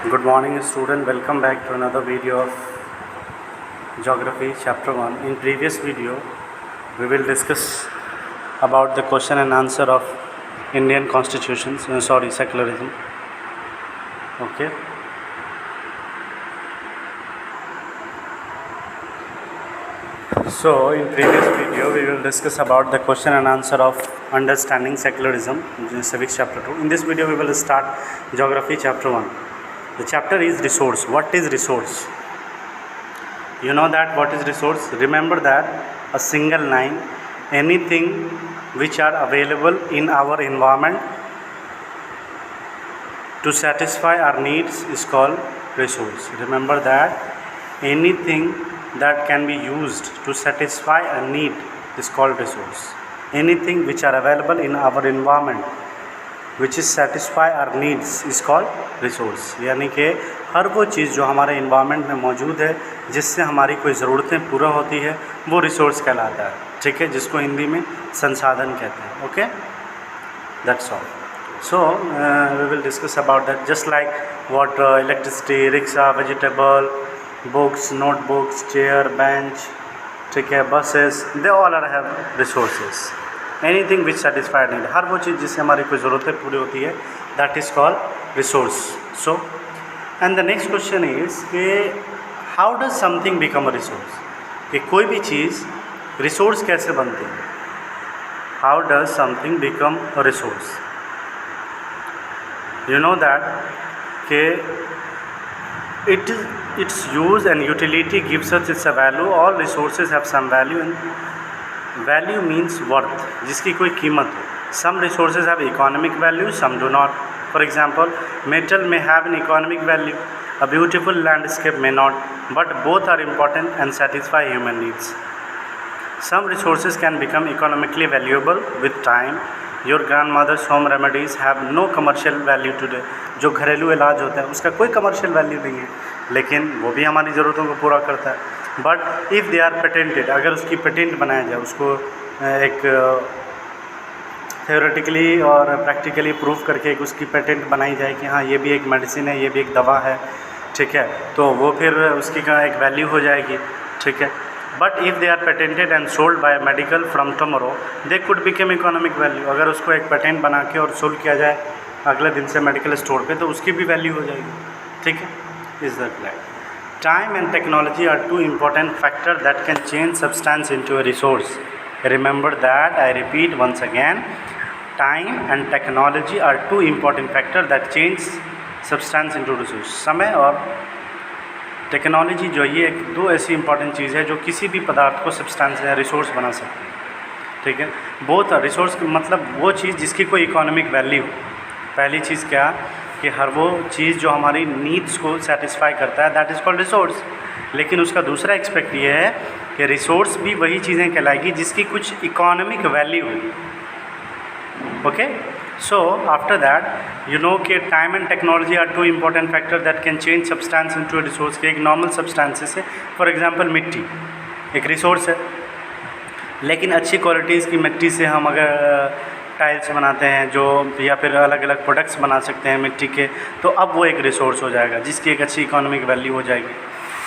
Good morning student, welcome back to another video of Geography chapter 1. In previous video we will discuss about the question and answer of Indian constitutions, secularism. Okay. So in previous video we will discuss about the question and answer of understanding secularism in civics chapter 2. In this video we will start Geography chapter 1. The chapter is resource. What is resource? You know that what is resource? Remember that a single line, anything which are available in our environment to satisfy our needs is called resource. Remember that anything that can be used to satisfy a need is called resource. Anything which are available in our environment which is satisfy our needs is called resource, यानी कि हर वो चीज़ जो हमारे environment में मौजूद है जिससे हमारी कोई ज़रूरतें पूरा होती है वो रिसोर्स कहलाता है. ठीक है, जिसको हिंदी में संसाधन कहते हैं. Okay, that's all. So we will discuss about that. Just like water, electricity, rickshaw, vegetable, books, notebooks, chair, bench, ठीक है, buses, they all are have resources. Anything which satisfied need, हर वो चीज़ जिससे हमारी कोई ज़रूरतें पूरी होती है, that is called resource. So and the next question is कि how does something become a resource, कि कोई भी चीज़ रिसोर्स कैसे बनती है. How does something become a resource. You know that कि it's use and utility gives us it's a value. All resources have some value and value means worth, जिसकी कोई कीमत हो. Some resources have economic value, some do not. For example, metal may have an economic value, a beautiful landscape may not, but both are important and satisfy human needs. Some resources can become economically valuable with time. Your grand mother's home remedies have no commercial value today. जो घरेलू इलाज होता है उसका कोई commercial value नहीं है, लेकिन वो भी हमारी ज़रूरतों को पूरा करता है. But if they are patented, अगर उसकी पेटेंट बनाया जाए, उसको एक थ्योरेटिकली और प्रैक्टिकली प्रूव करके एक उसकी पेटेंट बनाई जाए कि हाँ ये भी एक मेडिसिन है, ये भी एक दवा है, ठीक है, तो वो फिर उसकी का एक वैल्यू हो जाएगी. ठीक है, but if they are patented and sold by medical from tomorrow, they could become economic value. अगर उसको एक पेटेंट बना के और सोल्ड किया जाए अगले दिन से मेडिकल स्टोर पे, तो उसकी भी वैल्यू हो जाएगी. ठीक है, is that like. Time and technology are two important factors that can change substance into a resource. Remember that, I repeat once again, time and technology are two important factors that change substance into resource. समय और technology जो ये दो ऐसी important चीज़ है जो किसी भी पदार्थ को सब्सटेंस या रिसोर्स बना सकती है. ठीक है, बोथ रिसोर्स मतलब वो चीज़ जिसकी कोई इकोनॉमिक वैल्यू. पहली चीज़ क्या कि हर वो चीज़ जो हमारी नीड्स को सेटिस्फाई करता है, दैट इज़ कॉल्ड रिसोर्स. लेकिन उसका दूसरा एक्सपेक्ट ये है कि रिसोर्स भी वही चीज़ें कहलाएगी जिसकी कुछ इकोनॉमिक वैल्यू हो. Okay, so after that you know कि time and technology are two important factor that can change substance into a resource. के एक नॉर्मल सब्सटेंसेस है, फॉर एग्जांपल मिट्टी एक रिसोर्स है, लेकिन अच्छी क्वालिटीज़ की मिट्टी से हम अगर टाइल्स बनाते हैं जो, या फिर अलग अलग प्रोडक्ट्स बना सकते हैं मिट्टी के, तो अब वो एक रिसोर्स हो जाएगा जिसकी एक अच्छी इकोनॉमिक वैल्यू हो जाएगी.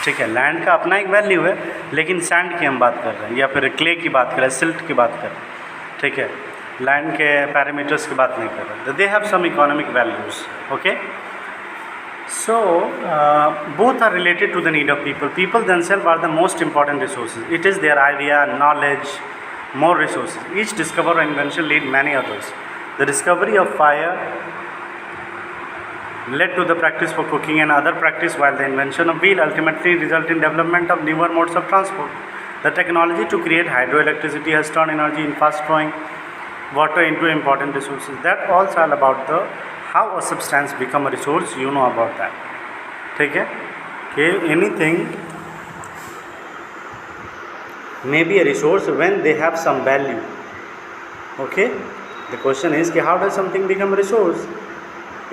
ठीक है, लैंड का अपना एक वैल्यू है, लेकिन सैंड की हम बात कर रहे हैं, या फिर क्ले की बात कर रहे हैं, सिल्ट की बात कर रहे हैं. ठीक है, लैंड के पैरामीटर्स की बात नहीं कर रहे. They have some economic values. Okay, so both are related to the need of people. People themselves are the most important resources. It is their idea, knowledge, more resources. Each discovery or invention lead many others. The discovery of fire led to the practice for cooking and other practice, while the invention of wheel ultimately result in development of newer modes of transport. The technology to create hydroelectricity has turned energy in fast flowing water into important resources. That also all about the how a substance become a resource. You know about that. ठीक है, कि anything may be a resource when they have some value. Okay, the question is how does something become a resource?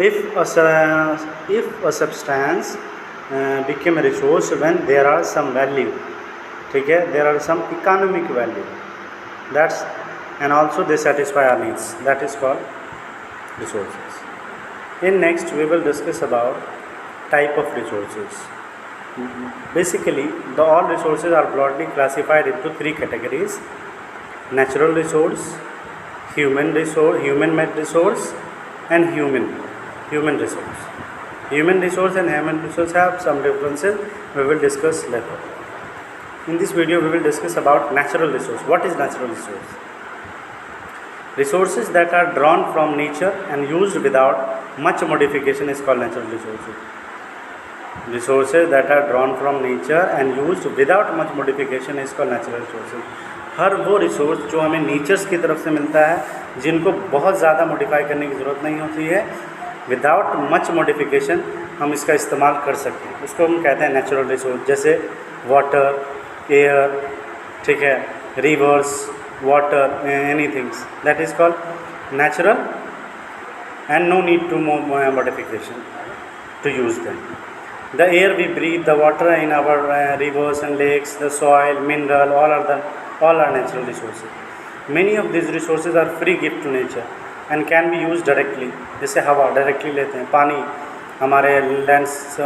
If a substance became a resource when there are some value. ठीक है, there are some economic value, that's, and also they satisfy our needs, that is called resources. In next we will discuss about type of resources. Basically, all resources are broadly classified into three categories: natural resource, human made resource, and human resource. Human resource and human resource have some differences. We will discuss later. In this video, we will discuss about natural resource. What is natural resource? Resources that are drawn from nature and used without much modification is called natural resources. Resources that are drawn from nature and used without much modification is called natural resources. हर वो resource जो हमें natures की तरफ से मिलता है, जिनको बहुत ज़्यादा मॉडिफाई करने की ज़रूरत नहीं होती है, विदाउट मच मॉडिफिकेशन हम इसका इस्तेमाल कर सकते हैं, उसको हम कहते हैं नेचुरल रिसोर्स. जैसे वाटर, एयर, ठीक है, rivers, water, anythings, that is called natural and no need to modification to use them. The air we breathe, the water in our rivers and lakes, the soil, mineral, all are natural resources. Many of these resources are free gift to nature and can be used directly. जैसे हवा directly लेते हैं, पानी हमारे lands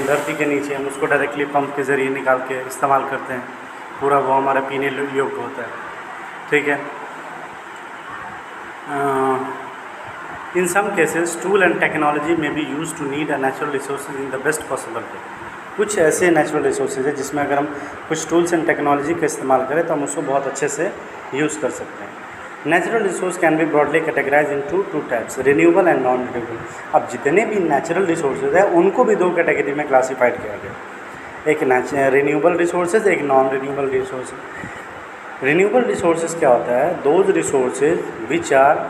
धरती के नीचे, हम उसको डायरेक्टली पंप के ज़रिए निकाल के इस्तेमाल करते हैं, पूरा वो हमारा पीने योग्य होता है. ठीक है. In some cases, tool and technology may be used to need a natural resources in the best possible way. कुछ ऐसे नेचुरल रिसोर्सेज है जिसमें अगर हम कुछ टूल्स एंड टेक्नोलॉजी का इस्तेमाल करें तो हम उसको बहुत अच्छे से यूज़ कर सकते हैं. Natural resource can be broadly categorise in two types: renewable and non renewable. अब जितने भी नेचुरल रिसोर्सेज हैं उनको भी दो कैटेगरी में क्लासीफाइड किया गया. एक रिन्यूएबल रिसोर्सेज, एक non renewable resources. Renewable resources क्या होता है? Those resources which are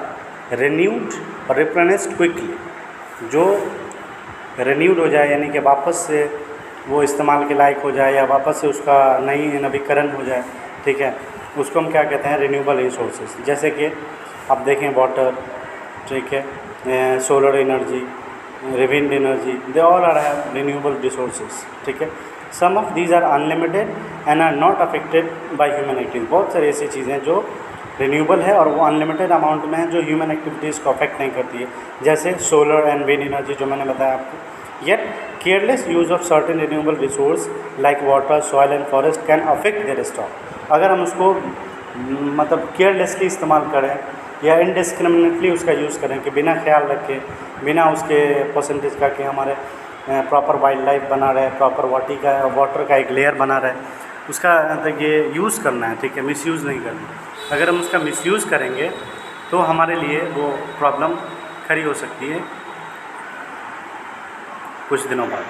renewed और रिप्लेनिश्ड क्विकली. जो रिन्यूड हो जाए यानी कि वापस से वो इस्तेमाल के लायक हो जाए या वापस से उसका नई नवीकरण हो जाए, ठीक है, उसको हम क्या कहते हैं? Renewable resources. जैसे कि आप देखें वाटर, ठीक है, solar energy, wind energy, they all are have renewable resources. ठीक है. Some of these are unlimited and are not affected by human activity. बहुत सारी ऐसी चीज़ें जो रिन्यूएबल है और वो अनलिमिटेड अमाउंट में है, जो ह्यूमन एक्टिविटीज़ को अफेक्ट नहीं करती है. जैसे सोलर एंड विंड एनर्जी जो मैंने बताया आपको. Yet careless use of certain renewable resource like water, soil and forest can affect there stock. अगर हम उसको मतलब केयरलेसली इस्तेमाल करें या इनडिस्क्रिमिनेटली उसका यूज़ करें कि बिना ख्याल रखे, बिना उसके परसेंटेज का कि हमारे प्रॉपर वाइल्ड लाइफ बना रहे, प्रॉपर वाटर का एक लेयर बना रहे, उसका ये यूज़ करना है. ठीक है. मिसयूज़ नहीं करना. अगर हम उसका मिसयूज़ करेंगे तो हमारे लिए वो प्रॉब्लम खड़ी हो सकती है कुछ दिनों बाद.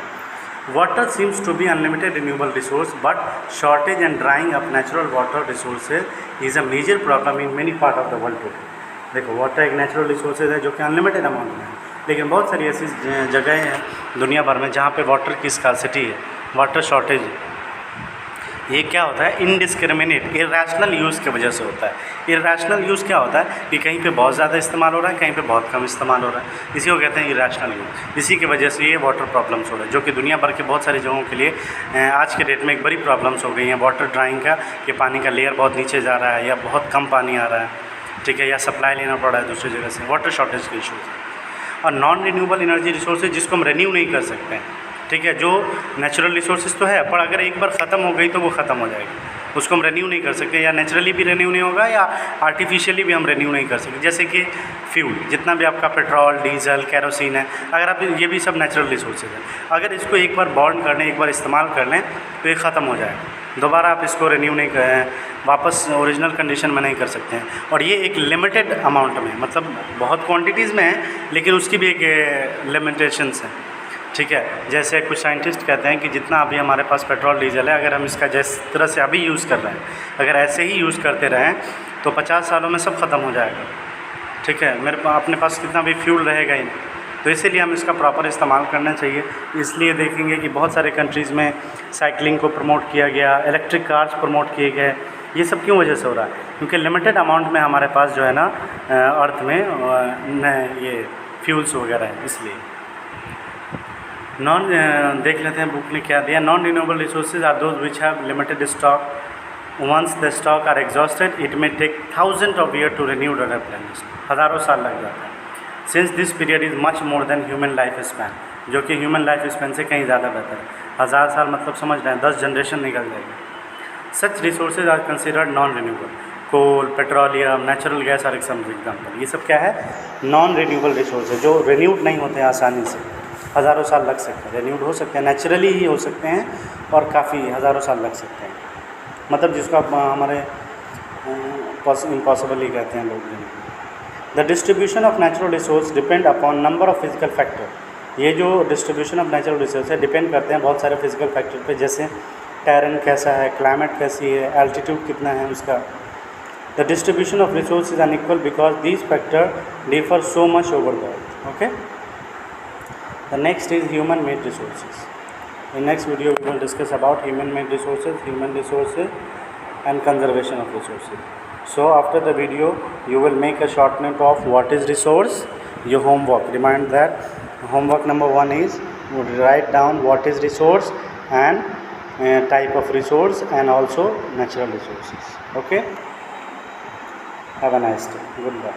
Water seems to be unlimited renewable resource but shortage and drying of natural water resources is a major problem in many part of the world today. देखो, वाटर एक नेचुरल रिसोर्सेज है जो कि अनलिमिटेड अमाउंट में है, लेकिन बहुत सारी ऐसी जगहें हैं दुनिया भर में जहाँ पे वाटर की स्कार्सिटी है, वाटर शॉर्टेज है. ये क्या होता है? इनडिस्क्रिमिनेट इरेशनल यूज़ की वजह से होता है. इरेशनल यूज़ क्या होता है कि कहीं पे बहुत ज़्यादा इस्तेमाल हो रहा है, कहीं पे बहुत कम इस्तेमाल हो रहा है. इसी को कहते हैं इरेशनल यूज़. इसी की वजह से ये वाटर प्रॉब्लम्स हो रहे हैं, जो कि दुनिया भर के बहुत सारी जगहों के लिए आज के डेट में एक बड़ी प्रॉब्लम्स हो गई हैं. वाटर ड्राइंग का, कि पानी का लेयर बहुत नीचे जा रहा है या बहुत कम पानी आ रहा है, ठीक है, या सप्लाई लेना पड़ रहा है दूसरी जगह से. वाटर शॉर्टेज के इशूज़. और नॉन रिन्यूएबल एनर्जी रिसोर्सेज जिसको हम रिन्यू नहीं कर सकते हैं, ठीक है, जो नेचुरल रिसोर्सेज तो है पर अगर एक बार ख़त्म हो गई तो वो ख़त्म हो जाएगी, उसको हम रिन्यू नहीं कर सकते, या नेचुरली भी रिन्यू नहीं होगा या आर्टिफिशियली भी हम रिन्यू नहीं कर सकते. जैसे कि फ्यूल, जितना भी आपका पेट्रोल, डीजल, कैरोसिन है, अगर आप ये भी सब नेचुरल रिसोर्सेज हैं, अगर इसको एक बार बर्न कर लें, एक बार इस्तेमाल कर लें तो ये ख़त्म हो जाएगा. दोबारा आप इसको रिन्यू नहीं करें, वापस ओरिजिनल कंडीशन में नहीं कर सकते हैं. और ये एक लिमिटेड अमाउंट में, मतलब बहुत क्वांटिटीज़ में है लेकिन उसकी भी एक लिमिटेशंस हैं. ठीक है. जैसे कुछ साइंटिस्ट कहते हैं कि जितना अभी हमारे पास पेट्रोल डीजल है, अगर हम इसका जिस तरह से अभी यूज़ कर रहे हैं, अगर ऐसे ही यूज़ करते रहें तो 50 सालों में सब ख़त्म हो जाएगा. ठीक है. अपने पास कितना भी फ्यूल रहेगा ही नहीं. तो इसीलिए हम इसका प्रॉपर इस्तेमाल करना चाहिए. इसलिए देखेंगे कि बहुत सारे कंट्रीज़ में साइकिलिंग को प्रमोट किया गया, इलेक्ट्रिक कार्स प्रमोट किए गए. ये सब क्यों वजह से हो रहा है? क्योंकि लिमिटेड अमाउंट में हमारे पास जो है ना अर्थ में ये फ्यूल्स वगैरह है. इसलिए देख लेते हैं बुक ने क्या दिया. Non renewable resources are those which have limited stock. Once the stock are exhausted it may take thousand of year to renew the replenish. हज़ारों साल लग जाता है. Since this period is much more than human life span. जो कि human life span से कहीं ज़्यादा बेहतर है। 1000 साल मतलब समझ रहे हैं 10 जनरेशन निकल जाएगी। Such resources are considered non renewable. Coal, petroleum, natural gas are example. ये सब क्या है? नॉन रिन्यूएबल रिसोर्स जो रिन्यूड नहीं होते हैं आसानी से, हज़ारों साल लग सकते हैं। रिन्यूड हो सकते हैं, नेचुरली ही हो सकते हैं और काफ़ी हज़ारों साल लग सकते हैं, मतलब जिसको आप हमारे इम्पॉसिबल ही कहते हैं लोग। The distribution of natural resource depend upon number of physical factor. ये जो डिस्ट्रीब्यूशन ऑफ नेचुरल रिसोर्स है डिपेंड करते हैं बहुत सारे फिजिकल फैक्टर पे, जैसे टेरेन कैसा है, क्लाइमेट कैसी है, एल्टीट्यूड कितना है उसका। The distribution of resource is unequal because these factor differ so much over the earth. Okay, the next is human made resources. In next video we will discuss about human made resources and conservation of resources. So after the video you will make a short note of what is resource. Your homework, remind that homework number 1 is write down what is resource and type of resource and also natural resources. Okay, have a nice day. Goodbye.